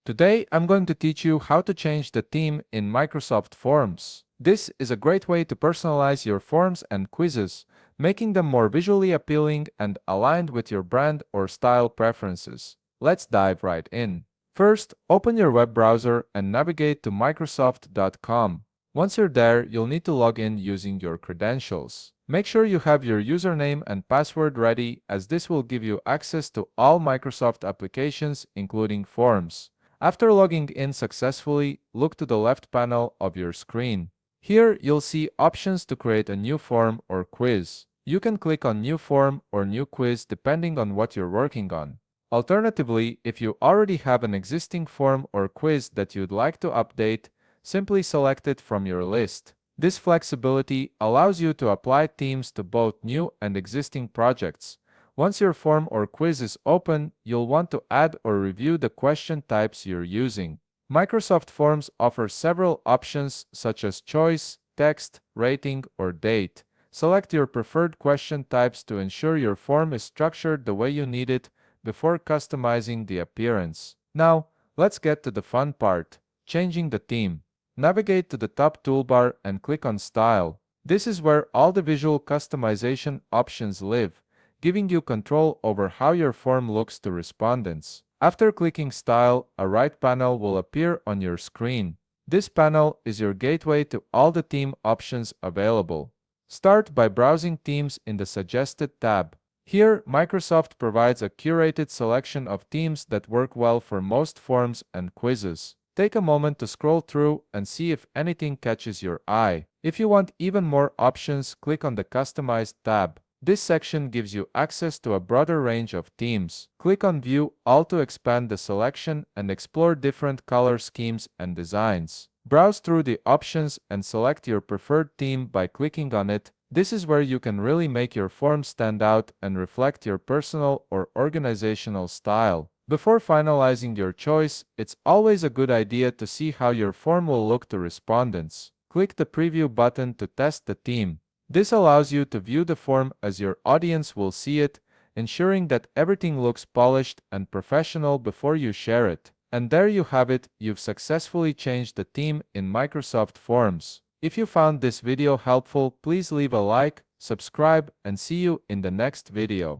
Today, I'm going to teach you how to change the theme in Microsoft Forms. This is a great way to personalize your forms and quizzes, making them more visually appealing and aligned with your brand or style preferences. Let's dive right in. First, open your web browser and navigate to Microsoft.com. Once you're there, you'll need to log in using your credentials. Make sure you have your username and password ready, as this will give you access to all Microsoft applications, including Forms. After logging in successfully, look to the left panel of your screen. Here, you'll see options to create a new form or quiz. You can click on New Form or New Quiz depending on what you're working on. Alternatively, if you already have an existing form or quiz that you'd like to update, simply select it from your list. This flexibility allows you to apply themes to both new and existing projects. Once your form or quiz is open, you'll want to add or review the question types you're using. Microsoft Forms offers several options such as choice, text, rating, or date. Select your preferred question types to ensure your form is structured the way you need it before customizing the appearance. Now, let's get to the fun part, changing the theme. Navigate to the top toolbar and click on Style. This is where all the visual customization options live, giving you control over how your form looks to respondents. After clicking Style, a right panel will appear on your screen. This panel is your gateway to all the theme options available. Start by browsing themes in the Suggested tab. Here, Microsoft provides a curated selection of themes that work well for most forms and quizzes. Take a moment to scroll through and see if anything catches your eye. If you want even more options, click on the Customized tab. This section gives you access to a broader range of themes. Click on View All to expand the selection and explore different color schemes and designs. Browse through the options and select your preferred theme by clicking on it. This is where you can really make your form stand out and reflect your personal or organizational style. Before finalizing your choice, it's always a good idea to see how your form will look to respondents. Click the Preview button to test the theme. This allows you to view the form as your audience will see it, ensuring that everything looks polished and professional before you share it. And there you have it, you've successfully changed the theme in Microsoft Forms. If you found this video helpful, please leave a like, subscribe, and see you in the next video.